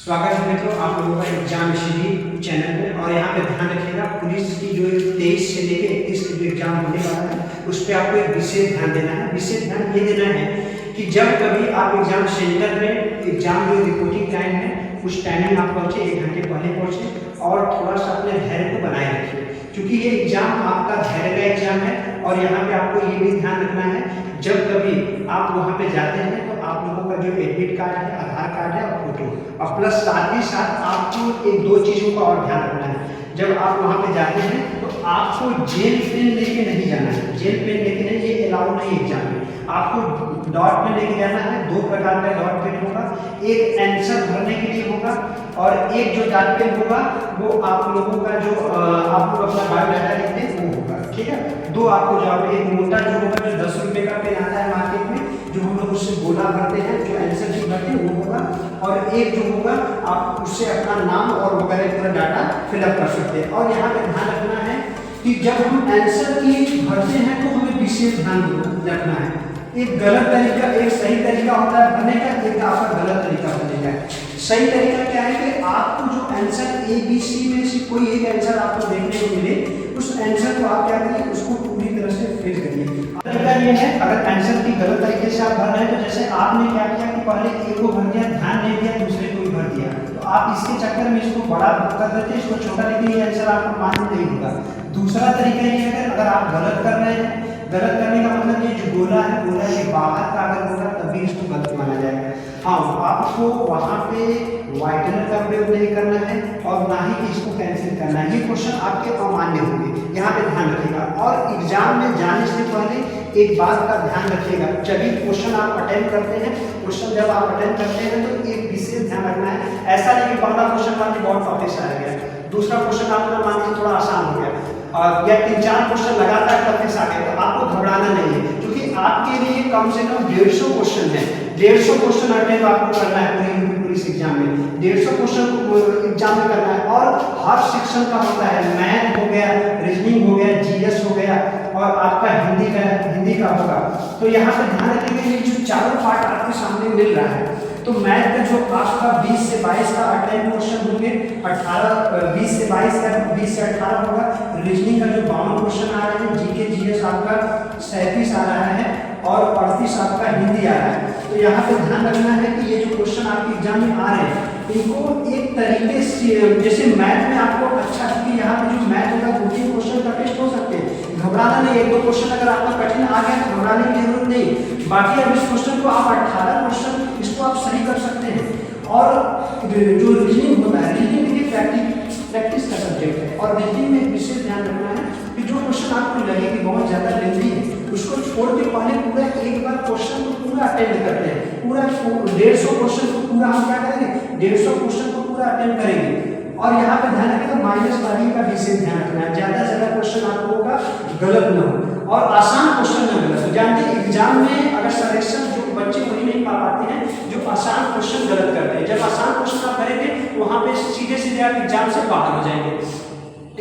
स्वागत है मित्रों आप लोगों का एग्जाम स्टडी चैनल में। और यहाँ पे ध्यान रखिएगा, पुलिस की जो 23 से लेकर 31 जो एग्जाम होने वाला है उस पर आपको एक विशेष ध्यान देना है। विशेष ध्यान ये देना है कि जब कभी आप एग्जाम सेंटर में एग्जाम जो रिपोर्टिंग टाइम है उस टाइमिंग आप पहुँचे, 1 घंटे पहले पहुँचे और थोड़ा सा अपने धैर्य को बनाए रखिए, क्योंकि ये एग्जाम आपका धैर्य का एग्जाम है। और यहाँ पे आपको ये भी ध्यान रखना है, जब कभी आप वहाँ पे जाते हैं तो आप लोगों का जो एडमिट कार्ड है, आधार कार्ड है और फोटो, और प्लस साथ ही साथ आपको एक दो चीज़ों का और ध्यान रखना है। जब आप वहाँ पे जाते हैं तो आपको जेल पेन लेके नहीं जाना है। जेल पेन लेके नहीं, ये अलाउ नहीं एग्जाम में। आपको डॉट पेन लेके जाना है। 2 प्रकार का डॉट पेन होगा, एक आंसर भरने के लिए होगा और एक जो डॉट पेन होगा वो आप लोगों का जो आप लोग अपना बायोडाटा लिखते हैं वो होगा, ठीक है। 2 आपको जो एक मोटा जो होगा जो 10 रुपये का पेन आता है मार्केट में, जो हम लोग उससे गोला भरते हैं, जो आंसर शीट भरते हैं वो होगा, और एक जो होगा आप उससे अपना नाम और वगैरह पूरा डाटा फिलअप कर सकते हैं। और यहाँ पे ध्यान रखना है कि जब हम आंसर की भरते हैं तो हमें विशेष ध्यान रखना है। एक गलत तरीका, एक सही तरीका होता है भरने का, एक आपका गलत तरीका भरने का। सही तरीका क्या है कि आपको जो आंसर ABC में से कोई एक आंसर आपको देखने को मिले, उस आंसर को आप क्या करिए, उसको पूरी तरह से फिल करिए। तरीका ये है, अगर आंसर की गलत तरीके से आप भर रहे हैं तो जैसे आपने क्या किया कि पहले एक को भर दिया, ध्यान नहीं दिया, दूसरे को भी भर दिया, तो आप इसके चक्कर में इसको बड़ा कर देते, इसको छोटा, लेकिन ये आंसर आपको मान्य नहीं होगा। दूसरा तरीका ये है, अगर आप गलत कर रहे हैं, गलत करने का मतलब ये जो गोला है, गोला के बाहर का अगर होगा तभी इसको गलत माना जाएगा। हाँ, आपको वहाँ पे व्हाइटनर का प्रयोग नहीं करना है और ना ही इसको कैंसिल करना है। ये क्वेश्चन आपके अमान्य होंगे, यहाँ पे ध्यान रखिएगा। और एग्जाम में जाने से पहले एक बात का ध्यान रखिएगा, जब भी क्वेश्चन आप अटेंड करते हैं, क्वेश्चन जब आप अटेंड करते हैं तो एक विशेष ध्यान रखना है। ऐसा नहीं कि पहला क्वेश्चन मान लीजिए बहुत टॉपिक से आ गया, दूसरा क्वेश्चन आपका मान लीजिए थोड़ा आसान हो गया, और या 3-4 क्वेश्चन लगातार टॉपिक से आ गए, तो आपको घबराना नहीं है, क्योंकि आपके लिए कम से कम 150 क्वेश्चन है। 150 क्वेश्चन अटेंड आपको करना है पूरी पुलिस एग्जाम में। 150 क्वेश्चन को एग्जाम में करना है, और हर सेक्शन का होता है, मैथ हो गया, रीजनिंग हो गया, जीएस हो गया, और आपका हिंदी का होगा। तो यहाँ पे ध्यान रखिएगा, ये जो चारों पार्ट आपके सामने मिल रहा है, तो मैथ का जो आपका 20 से 22 का अटेंड क्वेश्चन होंगे, 20 से 22 का 20 से 18 होगा। रीजनिंग का जो 52 क्वेश्चन आ रहे हैं, जीके जीएस आपका 37 आ रहा है, और 38 आपका हिंदी आ रहा है। तो यहाँ पे ध्यान रखना है कि ये जो क्वेश्चन आपके एग्जाम में आ रहे हैं, इनको एक तरीके से, जैसे मैथ में आपको अच्छा, क्योंकि यहाँ पे जो मैथ होगा 2-3 क्वेश्चन का टेस्ट हो सकते हैं, घबराना नहीं। 1-2 क्वेश्चन अगर आपका कठिन आ गया तो घबराने की जरूरत नहीं। बाकी अब इस क्वेश्चन को आप 18 क्वेश्चन इसको आप सही कर सकते हैं। और जो रीजनिंग होता है, रीजनिंग देखिए प्रैक्टिस का सब्जेक्ट है, और रीजनिंग में विशेष ध्यान रखना है कि जो क्वेश्चन आपको लगे कि बहुत ज़्यादा लेंथी है, उसको छोड़ के पहले पूरा एक बार क्वेश्चन को पूरा अटेंड करते हैं। पूरा 150 क्वेश्चन को पूरा हम क्या करेंगे, 150 क्वेश्चन को पूरा अटेंड करेंगे। और यहाँ पे ध्यान रखिएगा, माइनस वाली का विशेष ध्यान रखना है, ज़्यादा से ज़्यादा क्वेश्चन आप लोगों का गलत न हो और आसान क्वेश्चन न गलत हो। जानते हैं एग्जाम में अगर सिलेक्शन जो बच्चे वही नहीं पा पाते हैं जो आसान क्वेश्चन गलत करते हैं। जब आसान क्वेश्चन आप करेंगे तो वहाँ पे सीधे सीधे आप एग्जाम से बाहर हो जाएंगे,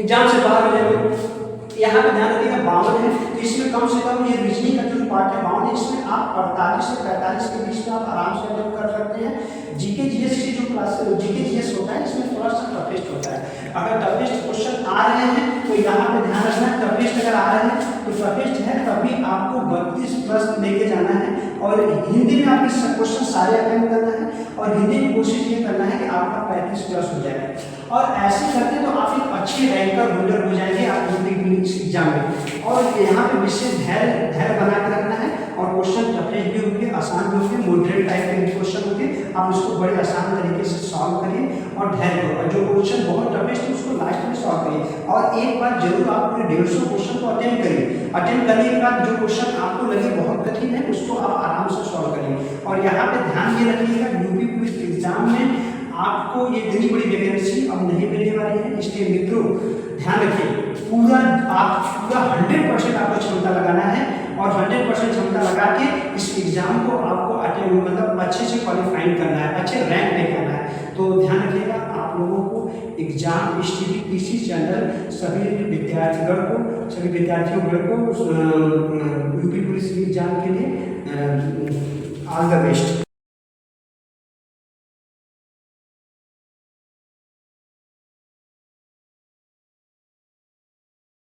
एग्जाम से बाहर हो जाएंगे। यहाँ पे ध्यान रखिएगा 52 है, तो इसमें कम से कम ये रीजनिंग का जो पार्ट है 52 है, इसमें आप 48 से 45 के बीच में आप आराम से अटेंड कर सकते हैं। जीके जीएस की जो क्लास जीके जीएस होता है, इसमें थोड़ा सा टफेस्ट होता है। अगर टफेस्ट क्वेश्चन आ रहे हैं तो यहाँ पे ध्यान रखना है, टफेस्ट अगर आ रहे हैं तो टफेस्ट है तभी आपको 32 प्लस लेके जाना है। और हिंदी में आप इस क्वेश्चन सारे अटेंड करना है, और हिंदी में कोशिश ये करना है कि आपका 35 प्लस हो जाए, और ऐसे करते तो आप एक अच्छे रैंकर होल्डर हो जाएंगे आप पुलिस एग्जाम में। और यहाँ पे विशेष धैर्य बना के रखना है, और क्वेश्चन टफेस्ट भी होंगे, आसान भी होंगे, मॉडरेट टाइप के क्वेश्चन होंगे, आप उसको बड़े आसान तरीके से सॉल्व करिए और धैर्य करो। और जो क्वेश्चन बहुत टफेस्ट है उसको लास्ट में सॉल्व करिए, और एक बार जरूर आप पूरे 150 क्वेश्चन को अटेंड करिए। अटेंड करने के बाद जो क्वेश्चन आपको लगे बहुत कठिन है उसको आप आराम से सॉल्व करिए। और यहाँ पे ध्यान ये रखिएगा, यूपी पुलिस एग्जाम में आपको ये इतनी बड़ी वैकेंसी अब नहीं मिलने वाली है, इसलिए मित्रों ध्यान रखिए, पूरा 100% आपको क्षमता लगाना है, और 100% क्षमता लगा के इस एग्जाम को आपको अटेंड मतलब अच्छे से क्वालिफाइंग करना है, अच्छे रैंक लेके आना है। तो ध्यान रखिएगा, आप लोगों को एग्जाम स्टडी पीसी चैनल सभी विद्यार्थियों को यूपी पुलिस एग्जाम के लिए ऑल द बेस्ट।